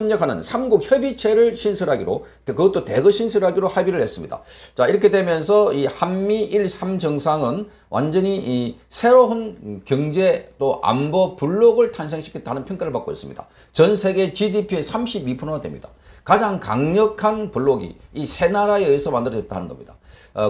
협력하는 삼국 협의체를 신설하기로, 그것도 대거 신설하기로 합의를 했습니다. 자, 이렇게 되면서 이 한미일 3정상은 완전히 이 새로운 경제 또 안보 블록을 탄생시켰다는 평가를 받고 있습니다. 전 세계 GDP의 32%나 됩니다. 가장 강력한 블록이 이 세 나라에 의해서 만들어졌다는 겁니다.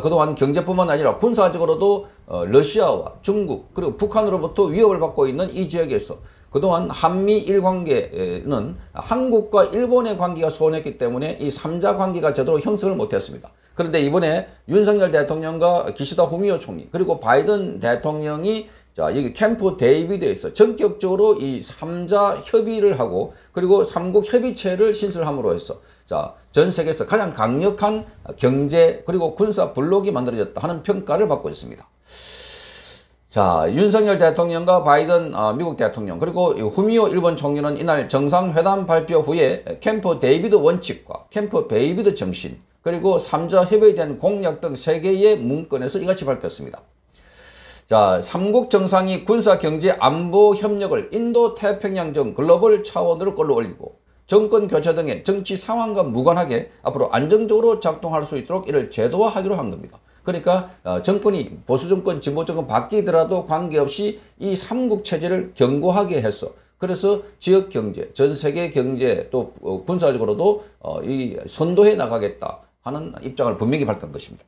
그동안 경제뿐만 아니라 군사적으로도 러시아와 중국 그리고 북한으로부터 위협을 받고 있는 이 지역에서 그동안 한미일 관계는 한국과 일본의 관계가 소원했기 때문에 이 3자 관계가 제대로 형성을 못했습니다. 그런데 이번에 윤석열 대통령과 기시다 후미오 총리 그리고 바이든 대통령이 자, 여기 캠프 데이비드에서 전격적으로 이 3자 협의를 하고 그리고 삼국 협의체를 신설함으로 해서 자, 전 세계에서 가장 강력한 경제 그리고 군사 블록이 만들어졌다 하는 평가를 받고 있습니다. 자, 윤석열 대통령과 바이든 미국 대통령 그리고 후미오 일본 총리는 이날 정상회담 발표 후에 캠프 데이비드 원칙과 캠프 데이비드 정신 그리고 3자 협의에 대한 공약 등 3개의 문건에서 이같이 밝혔습니다. 자, 삼국 정상이 군사, 경제, 안보 협력을 인도 태평양 등 글로벌 차원으로 끌어올리고 정권 교체 등의 정치 상황과 무관하게 앞으로 안정적으로 작동할 수 있도록 이를 제도화하기로 한 겁니다. 그러니까 정권이 보수 정권, 진보 정권 바뀌더라도 관계없이 이 삼국 체제를 견고하게 해서 그래서 지역 경제, 전 세계 경제 또 군사적으로도 이 선도해 나가겠다 하는 입장을 분명히 밝힌 것입니다.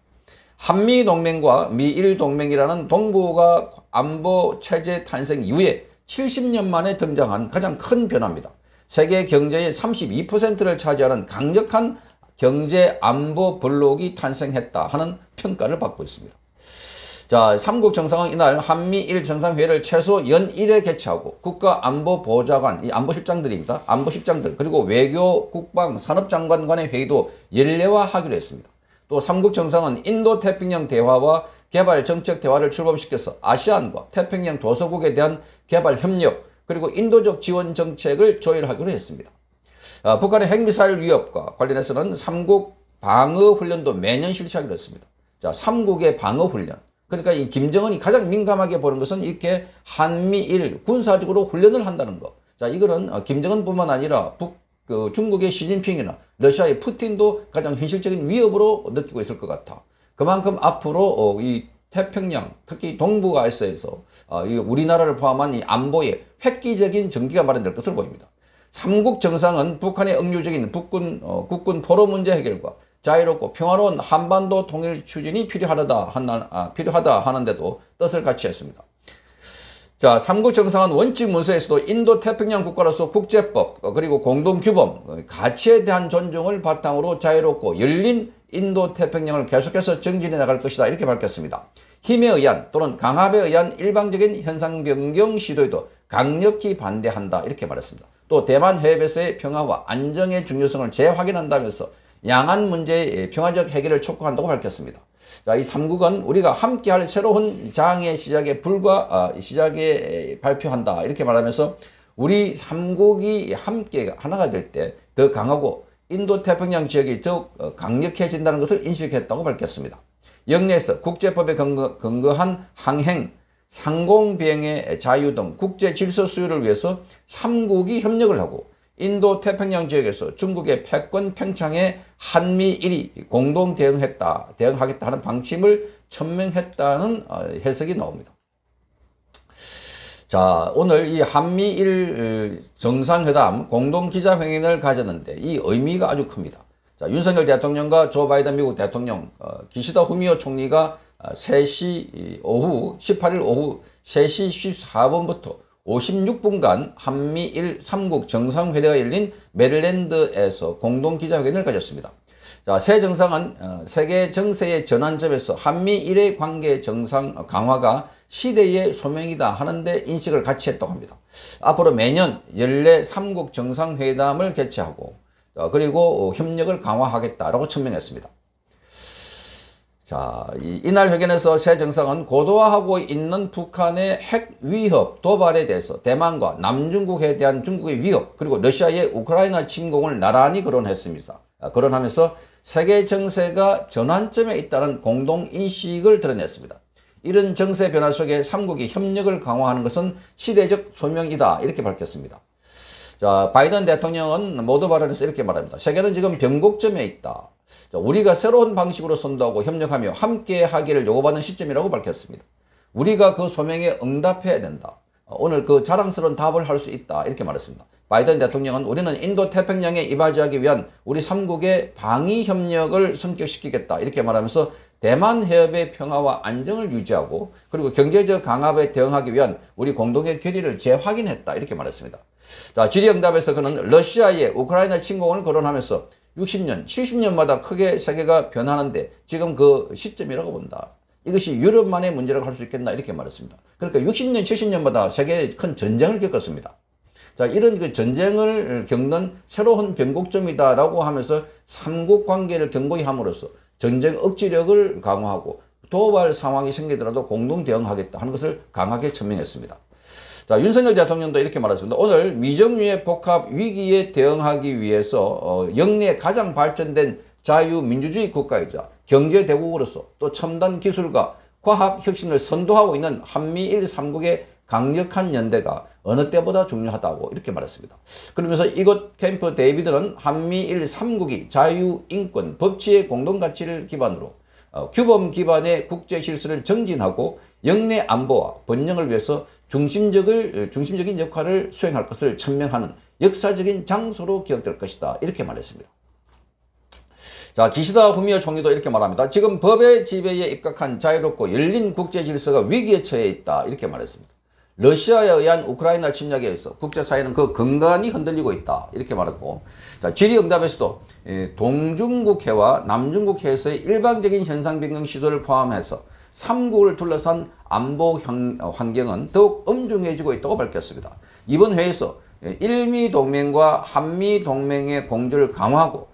한미동맹과 미일동맹이라는 동북아 안보 체제 탄생 이후에 70년 만에 등장한 가장 큰 변화입니다. 세계 경제의 32%를 차지하는 강력한 경제 안보 블록이 탄생했다 하는 평가를 받고 있습니다. 자, 삼국 정상은 이날 한미일 정상회의를 최소 연 1회 개최하고 국가안보보좌관, 이 안보실장들입니다. 안보실장들 그리고 외교, 국방, 산업장관 간의 회의도 연례화하기로 했습니다. 또 삼국 정상은 인도 태평양 대화와 개발 정책 대화를 출범시켜서 아시안과 태평양 도서국에 대한 개발 협력 그리고 인도적 지원 정책을 조율하기로 했습니다. 북한의 핵미사일 위협과 관련해서는 삼국 방어 훈련도 매년 실시하기로 했습니다. 자, 삼국의 방어 훈련. 그러니까 이 김정은이 가장 민감하게 보는 것은 이렇게 한미일 군사적으로 훈련을 한다는 것. 자, 이거는 김정은뿐만 아니라 중국의 시진핑이나 러시아의 푸틴도 가장 현실적인 위협으로 느끼고 있을 것 같아. 그만큼 앞으로 이 태평양, 특히 동북아시아에서 우리나라를 포함한 이 안보에 획기적인 전기가 마련될 것으로 보입니다. 삼국 정상은 북한의 억류적인 국군 포로 문제 해결과 자유롭고 평화로운 한반도 통일 추진이 필요하다 하는데도 뜻을 같이 했습니다. 자, 삼국 정상은 원칙 문서에서도 인도 태평양 국가로서 국제법 그리고 공동규범 가치에 대한 존중을 바탕으로 자유롭고 열린 인도 태평양을 계속해서 정진해 나갈 것이다 이렇게 밝혔습니다. 힘에 의한 또는 강압에 의한 일방적인 현상 변경 시도에도 강력히 반대한다 이렇게 말했습니다. 또 대만 해협에서의 평화와 안정의 중요성을 재확인한다면서 양안 문제의 평화적 해결을 촉구한다고 밝혔습니다. 자, 이 삼국은 우리가 함께할 새로운 장의 시작에 발표한다 이렇게 말하면서 우리 삼국이 함께 하나가 될 때 더 강하고 인도 태평양 지역이 더욱 강력해진다는 것을 인식했다고 밝혔습니다. 영내에서 국제법에 근거한 항행, 상공비행의 자유 등 국제 질서 수요를 위해서 삼국이 협력을 하고 인도 태평양 지역에서 중국의 패권 팽창에 한미일이 공동 대응하겠다 하는 방침을 천명했다는 해석이 나옵니다. 자, 오늘 이 한미일 정상회담 공동 기자회견을 가졌는데 이 의미가 아주 큽니다. 자, 윤석열 대통령과 조 바이든 미국 대통령, 기시다 후미오 총리가 18일 오후 3시 14분부터 56분간 한미일 3국 정상회담가 열린 메릴랜드에서 공동기자회견을 가졌습니다. 자, 새 정상은 세계 정세의 전환점에서 한미일의 관계 정상 강화가 시대의 소명이다 하는데 인식을 같이 했다고 합니다. 앞으로 매년 연례 3국 정상회담을 개최하고 그리고 협력을 강화하겠다라고 천명했습니다. 자, 이날 회견에서 새 정상은 고도화하고 있는 북한의 핵 위협 도발에 대해서 대만과 남중국에 대한 중국의 위협 그리고 러시아의 우크라이나 침공을 나란히 거론했습니다. 거론하면서 세계 정세가 전환점에 있다는 공동인식을 드러냈습니다. 이런 정세 변화 속에 삼국이 협력을 강화하는 것은 시대적 소명이다 이렇게 밝혔습니다. 자, 바이든 대통령은 모두 발언에서 이렇게 말합니다. 세계는 지금 변곡점에 있다. 자, 우리가 새로운 방식으로 선도하고 협력하며 함께 하기를 요구받는 시점이라고 밝혔습니다. 우리가 그 소명에 응답해야 된다. 오늘 그 자랑스러운 답을 할 수 있다. 이렇게 말했습니다. 바이든 대통령은 우리는 인도 태평양에 이바지하기 위한 우리 3국의 방위 협력을 성격시키겠다. 이렇게 말하면서 대만 해협의 평화와 안정을 유지하고 그리고 경제적 강압에 대응하기 위한 우리 공동의 결의를 재확인했다. 이렇게 말했습니다. 자, 질의응답에서 그는 러시아의 우크라이나 침공을 거론하면서 60년, 70년마다 크게 세계가 변하는데 지금 그 시점이라고 본다. 이것이 유럽만의 문제라고 할 수 있겠나 이렇게 말했습니다. 그러니까 60년, 70년마다 세계에 큰 전쟁을 겪었습니다. 자, 이런 그 전쟁을 겪는 새로운 변곡점이다라고 하면서 삼국 관계를 견고히 함으로써 전쟁 억지력을 강화하고 도발 상황이 생기더라도 공동 대응하겠다 하는 것을 강하게 천명했습니다. 자, 윤석열 대통령도 이렇게 말했습니다. 오늘 미정유의 복합 위기에 대응하기 위해서 역내 가장 발전된 자유민주주의 국가이자 경제대국으로서 또 첨단 기술과 과학 혁신을 선도하고 있는 한미일 3국의 강력한 연대가 어느 때보다 중요하다고 이렇게 말했습니다. 그러면서 이곳 캠프 데이비드는 한미일 3국이 자유, 인권, 법치의 공동가치를 기반으로 규범 기반의 국제 질서를 정진하고 역내 안보와 번영을 위해서 중심적인 역할을 수행할 것을 천명하는 역사적인 장소로 기억될 것이다. 이렇게 말했습니다. 자, 기시다 후미오 총리도 이렇게 말합니다. 지금 법의 지배에 입각한 자유롭고 열린 국제 질서가 위기에 처해 있다. 이렇게 말했습니다. 러시아에 의한 우크라이나 침략에 의해서 국제사회는 그 근간이 흔들리고 있다. 이렇게 말했고, 자, 질의응답에서도 동중국해와 남중국해에서의 일방적인 현상 변경 시도를 포함해서 3국을 둘러싼 안보 환경은 더욱 엄중해지고 있다고 밝혔습니다. 이번 회의에서 일미동맹과 한미동맹의 공조를 강화하고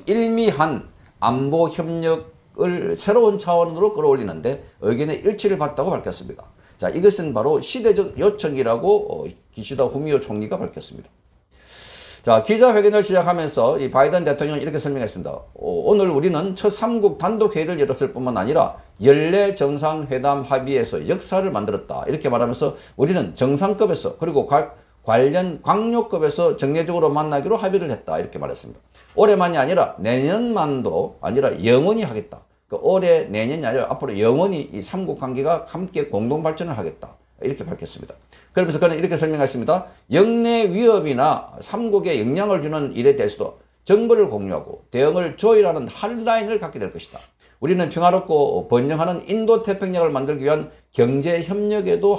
일미한 안보 협력을 새로운 차원으로 끌어올리는데 의견의 일치를 봤다고 밝혔습니다. 자, 이것은 바로 시대적 요청이라고 기시다 후미오 총리가 밝혔습니다. 자, 기자회견을 시작하면서 이 바이든 대통령은 이렇게 설명했습니다. 오늘 우리는 첫 3국 단독회의를 열었을 뿐만 아니라 연례 정상회담 합의에서 역사를 만들었다. 이렇게 말하면서 우리는 정상급에서 그리고 관련 광료급에서 정례적으로 만나기로 합의를 했다. 이렇게 말했습니다. 올해만이 아니라 내년만도 아니라 영원히 하겠다. 올해, 내년이 아니라 앞으로 영원히 이 3국 관계가 함께 공동 발전을 하겠다. 이렇게 밝혔습니다. 그러면서 그는 이렇게 설명했습니다. 역내 위협이나 3국에 영향을 주는 일에 대해서도 정보를 공유하고 대응을 조율하는 핫라인을 갖게 될 것이다. 우리는 평화롭고 번영하는 인도 태평양을 만들기 위한 경제 협력에도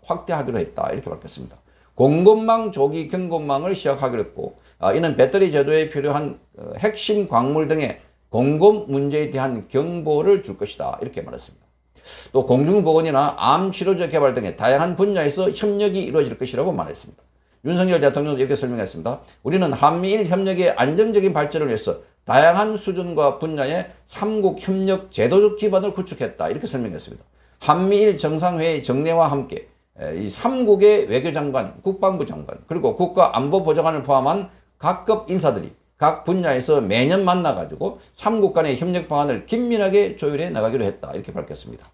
확대하기로 했다. 이렇게 밝혔습니다. 공급망 조기 경고망을 시작하기로 했고, 이는 배터리 제도에 필요한 핵심 광물 등의 공급 문제에 대한 경보를 줄 것이다. 이렇게 말했습니다. 또 공중보건이나 암 치료제 개발 등의 다양한 분야에서 협력이 이루어질 것이라고 말했습니다. 윤석열 대통령도 이렇게 설명했습니다. 우리는 한미일 협력의 안정적인 발전을 위해서 다양한 수준과 분야의 3국 협력 제도적 기반을 구축했다. 이렇게 설명했습니다. 한미일 정상회의 정례와 함께 이 3국의 외교장관, 국방부 장관, 그리고 국가안보보좌관을 포함한 각급 인사들이 각 분야에서 매년 만나가지고 3국 간의 협력 방안을 긴밀하게 조율해 나가기로 했다. 이렇게 밝혔습니다.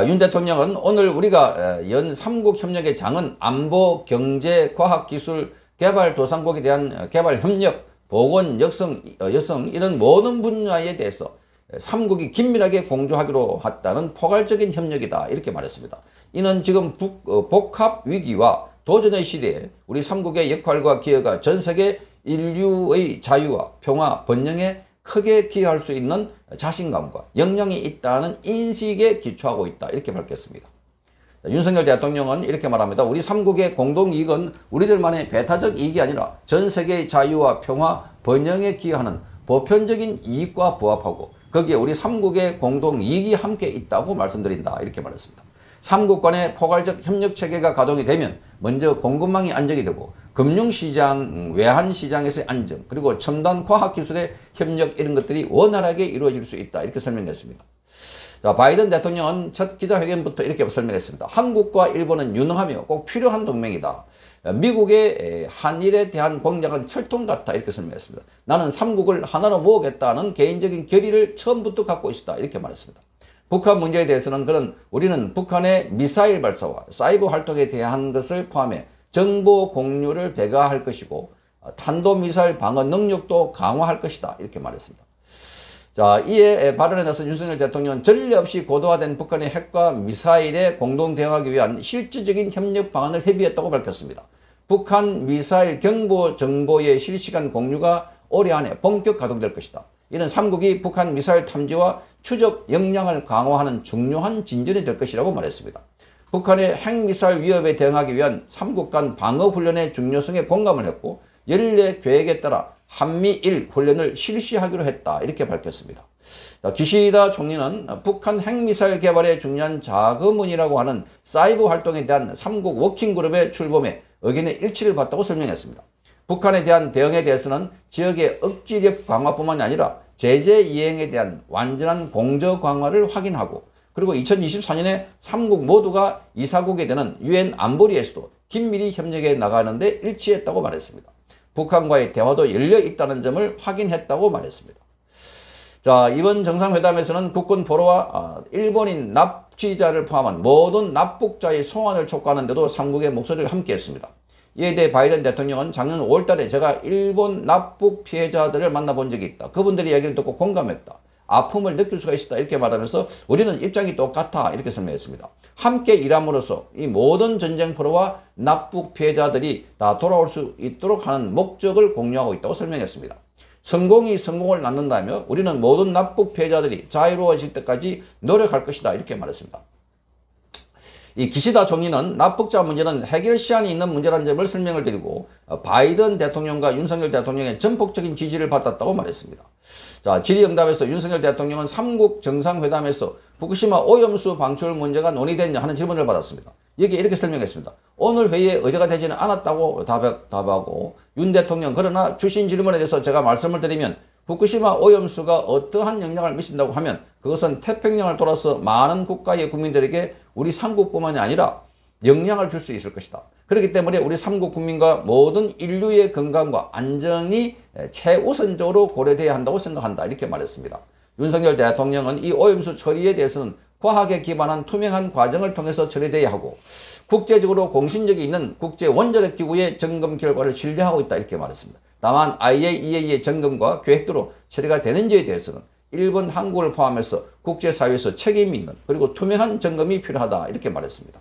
윤 대통령은 오늘 우리가 연 3국 협력의 장은 안보, 경제, 과학, 기술, 개발 도상국에 대한 개발 협력, 보건, 여성 이런 모든 분야에 대해서 3국이 긴밀하게 공조하기로 했다는 포괄적인 협력이다. 이렇게 말했습니다. 이는 지금 복합 위기와 도전의 시대에 우리 3국의 역할과 기여가 전 세계 인류의 자유와 평화, 번영에 크게 기여할 수 있는 자신감과 역량이 있다는 인식에 기초하고 있다. 이렇게 밝혔습니다. 윤석열 대통령은 이렇게 말합니다. 우리 3국의 공동이익은 우리들만의 배타적 이익이 아니라 전 세계의 자유와 평화, 번영에 기여하는 보편적인 이익과 부합하고 거기에 우리 3국의 공동이익이 함께 있다고 말씀드린다. 이렇게 말했습니다. 3국 간의 포괄적 협력 체계가 가동이 되면 먼저 공급망이 안정이 되고 금융시장, 외환시장에서의 안정, 그리고 첨단 과학기술의 협력 이런 것들이 원활하게 이루어질 수 있다. 이렇게 설명했습니다. 자, 바이든 대통령은 첫 기자회견부터 이렇게 설명했습니다. 한국과 일본은 유능하며 꼭 필요한 동맹이다. 미국의 한일에 대한 공약은 철통 같다. 이렇게 설명했습니다. 나는 3국을 하나로 모으겠다는 개인적인 결의를 처음부터 갖고 있었다. 이렇게 말했습니다. 북한 문제에 대해서는 우리는 북한의 미사일 발사와 사이버 활동에 대한 것을 포함해 정보 공유를 배가할 것이고 탄도미사일 방어 능력도 강화할 것이다. 이렇게 말했습니다. 자, 이에 발언에 나서 윤석열 대통령은 전례 없이 고도화된 북한의 핵과 미사일에 공동 대응하기 위한 실질적인 협력 방안을 협의했다고 밝혔습니다. 북한 미사일 경보 정보의 실시간 공유가 올해 안에 본격 가동될 것이다. 이는 3국이 북한 미사일 탐지와 추적 역량을 강화하는 중요한 진전이 될 것이라고 말했습니다. 북한의 핵미사일 위협에 대응하기 위한 3국 간 방어훈련의 중요성에 공감을 했고 연례 계획에 따라 한미일 훈련을 실시하기로 했다. 이렇게 밝혔습니다. 기시다 총리는 북한 핵미사일 개발에 중요한 자금운이라고 하는 사이버 활동에 대한 3국 워킹그룹의 출범에 의견의 일치를 봤다고 설명했습니다. 북한에 대한 대응에 대해서는 지역의 억지력 강화뿐만 아니라 제재 이행에 대한 완전한 공저 강화를 확인하고 그리고 2024년에 3국 모두가 이사국에 되는 유엔 안보리에서도 긴밀히 협력해 나가는데 일치했다고 말했습니다. 북한과의 대화도 열려 있다는 점을 확인했다고 말했습니다. 자, 이번 정상회담에서는 국군 포로와 일본인 납치자를 포함한 모든 납북자의 송환을 촉구하는 데도 3국의 목소리를 함께했습니다. 이에 대해 바이든 대통령은 작년 5월 달에 제가 일본 납북 피해자들을 만나본 적이 있다. 그분들의 이야기를 듣고 공감했다. 아픔을 느낄 수가 있었다. 이렇게 말하면서 우리는 입장이 똑같아. 이렇게 설명했습니다. 함께 일함으로써 이 모든 전쟁 포로와 납북 피해자들이 다 돌아올 수 있도록 하는 목적을 공유하고 있다고 설명했습니다. 성공이 성공을 낳는다며 우리는 모든 납북 피해자들이 자유로워질 때까지 노력할 것이다. 이렇게 말했습니다. 이 기시다 총리는 납북자 문제는 해결 시한이 있는 문제라는 점을 설명을 드리고 바이든 대통령과 윤석열 대통령의 전폭적인 지지를 받았다고 말했습니다. 자, 질의응답에서 윤석열 대통령은 3국 정상회담에서 후쿠시마 오염수 방출 문제가 논의됐냐 하는 질문을 받았습니다. 여기에 이렇게 설명했습니다. 오늘 회의에 의제가 되지는 않았다고 답하고 윤 대통령 그러나 주신 질문에 대해서 제가 말씀을 드리면 후쿠시마 오염수가 어떠한 영향을 미친다고 하면 그것은 태평양을 돌아서 많은 국가의 국민들에게 우리 3국뿐만이 아니라 영향을 줄 수 있을 것이다. 그렇기 때문에 우리 3국 국민과 모든 인류의 건강과 안전이 최우선적으로 고려돼야 한다고 생각한다. 이렇게 말했습니다. 윤석열 대통령은 이 오염수 처리에 대해서는 과학에 기반한 투명한 과정을 통해서 처리돼야 하고 국제적으로 공신력이 있는 국제 원자력 기구의 점검 결과를 신뢰하고 있다. 이렇게 말했습니다. 다만 IAEA의 점검과 계획대로 처리가 되는지에 대해서는 일본, 한국을 포함해서 국제사회에서 책임이 있는 그리고 투명한 점검이 필요하다. 이렇게 말했습니다.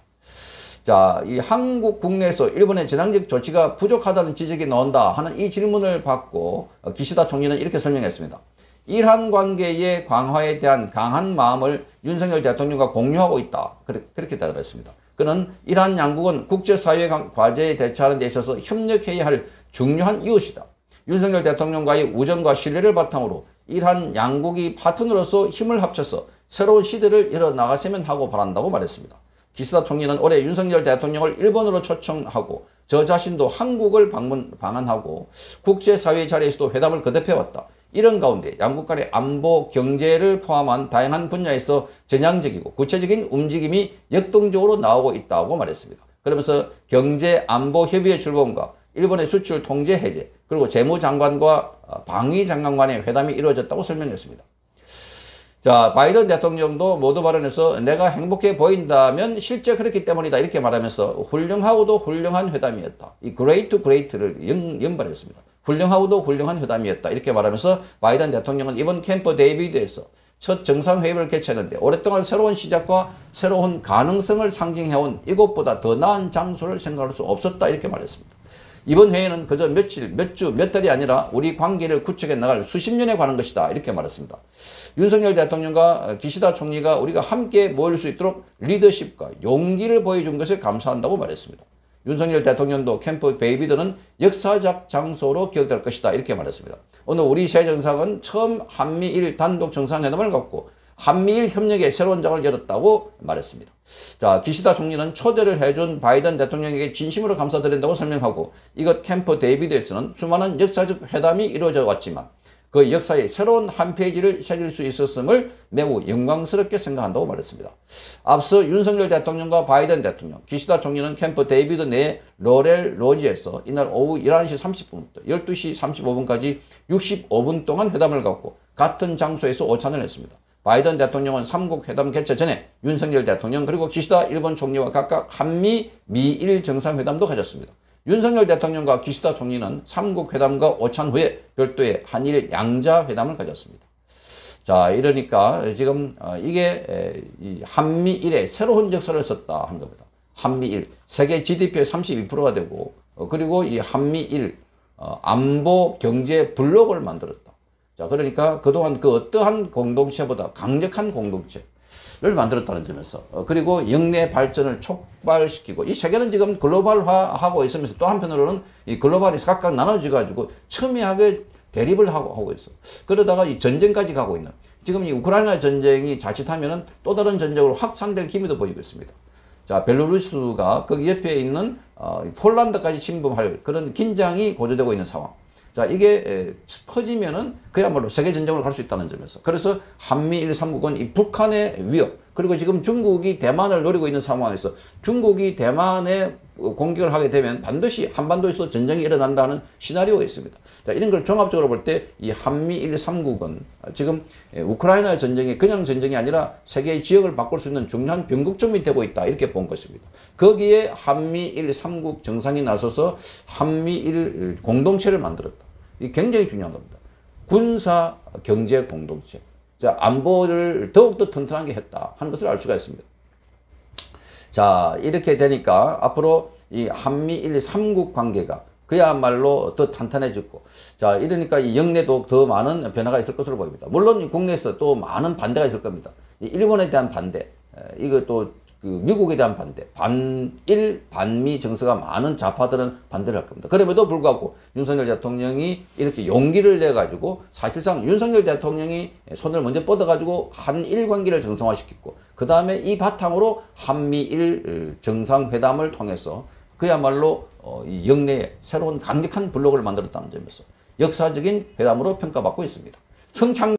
자, 이 한국 국내에서 일본의 전향적 조치가 부족하다는 지적이 나온다 하는 이 질문을 받고 기시다 총리는 이렇게 설명했습니다. 일한 관계의 강화에 대한 강한 마음을 윤석열 대통령과 공유하고 있다. 그렇게 대답했습니다. 그는 이란 양국은 국제사회 과제에 대처하는 데 있어서 협력해야 할 중요한 이웃이다. 윤석열 대통령과의 우정과 신뢰를 바탕으로 이란 양국이 파트너로서 힘을 합쳐서 새로운 시대를 열어나갔으면 하고 바란다고 말했습니다. 기시다 총리는 올해 윤석열 대통령을 일본으로 초청하고 저 자신도 한국을 방한하고 국제사회 자리에서도 회담을 거듭해왔다. 이런 가운데 양국 간의 안보, 경제를 포함한 다양한 분야에서 전향적이고 구체적인 움직임이 역동적으로 나오고 있다고 말했습니다. 그러면서 경제 안보 협의회 출범과 일본의 수출 통제 해제 그리고 재무장관과 방위장관 간의 회담이 이루어졌다고 설명했습니다. 자, 바이든 대통령도 모두 발언에서 내가 행복해 보인다면 실제 그렇기 때문이다 이렇게 말하면서 훌륭하고도 훌륭한 회담이었다. 이 great to great를 연발했습니다. 훌륭하고도 훌륭한 회담이었다 이렇게 말하면서 바이든 대통령은 이번 캠프 데이비드에서 첫 정상회의를 개최했는데 오랫동안 새로운 시작과 새로운 가능성을 상징해온 이곳보다 더 나은 장소를 생각할 수 없었다 이렇게 말했습니다. 이번 회의는 그저 며칠, 몇 주, 몇 달이 아니라 우리 관계를 구축해 나갈 수십 년에 관한 것이다 이렇게 말했습니다. 윤석열 대통령과 기시다 총리가 우리가 함께 모일 수 있도록 리더십과 용기를 보여준 것을 감사한다고 말했습니다. 윤석열 대통령도 캠프 데이비드는 역사적 장소로 기억될 것이다 이렇게 말했습니다. 오늘 우리 새 정상은 처음 한미일 단독 정상회담을 갖고 한미일 협력의 새로운 장을 열었다고 말했습니다. 자, 기시다 총리는 초대를 해준 바이든 대통령에게 진심으로 감사드린다고 설명하고 이것 캠프 데이비드에서는 수많은 역사적 회담이 이루어져 왔지만 그 역사의 새로운 한 페이지를 새길 수 있었음을 매우 영광스럽게 생각한다고 말했습니다. 앞서 윤석열 대통령과 바이든 대통령, 기시다 총리는 캠프 데이비드 내 로렐 로지에서 이날 오후 11시 30분부터 12시 35분까지 65분 동안 회담을 갖고 같은 장소에서 오찬을 했습니다. 바이든 대통령은 삼국 회담 개최 전에 윤석열 대통령 그리고 기시다 일본 총리와 각각 한미, 미일 정상회담도 가졌습니다. 윤석열 대통령과 기시다 총리는 삼국 회담과 오찬 후에 별도의 한일 양자회담을 가졌습니다. 자, 이러니까 지금 이게 이 한미일의 새로운 역사를 썼다 한 겁니다. 한미일 세계 GDP의 32%가 되고 그리고 이 한미일 안보 경제 블록을 만들었다. 자, 그러니까 그동안 그 어떠한 공동체보다 강력한 공동체를 만들었다는 점에서 그리고 영내 발전을 촉발시키고 이 세계는 지금 글로벌화하고 있으면서 또 한편으로는 이 글로벌이 각각 나눠져 가지고 첨예하게 대립을 하고 있어. 그러다가 이 전쟁까지 가고 있는 지금 이 우크라이나 전쟁이 자칫하면은 또 다른 전쟁으로 확산될 기미도 보이고 있습니다. 자, 벨로루스가 거기 옆에 있는 폴란드까지 침범할 그런 긴장이 고조되고 있는 상황. 자, 이게 퍼지면은 그야말로 세계전쟁으로 갈 수 있다는 점에서. 그래서 한미일 삼국은 이 북한의 위협, 그리고 지금 중국이 대만을 노리고 있는 상황에서 중국이 대만에 공격을 하게 되면 반드시 한반도에서도 전쟁이 일어난다는 시나리오가 있습니다. 자, 이런 걸 종합적으로 볼 때 이 한미일 삼국은 지금 우크라이나 전쟁이 그냥 전쟁이 아니라 세계의 지역을 바꿀 수 있는 중요한 변곡점이 되고 있다. 이렇게 본 것입니다. 거기에 한미일 삼국 정상이 나서서 한미일 공동체를 만들었다. 이 굉장히 중요한 겁니다. 군사 경제 공동체. 자, 안보를 더욱더 튼튼하게 했다 하는 것을 알 수가 있습니다. 자, 이렇게 되니까 앞으로 이 한미일 삼국 관계가 그야말로 더 탄탄해졌고, 자, 이러니까 이 영내도 더 많은 변화가 있을 것으로 보입니다. 물론 국내에서 또 많은 반대가 있을 겁니다. 이 일본에 대한 반대, 이거 또 그 미국에 대한 반대, 반일, 반미 정서가 많은 좌파들은 반대를 할 겁니다. 그럼에도 불구하고 윤석열 대통령이 이렇게 용기를 내가지고 사실상 윤석열 대통령이 손을 먼저 뻗어가지고 한일 관계를 정상화시켰고, 그 다음에 이 바탕으로 한미일 정상회담을 통해서 그야말로 이 영내에 새로운 강력한 블록을 만들었다는 점에서 역사적인 회담으로 평가받고 있습니다. 성창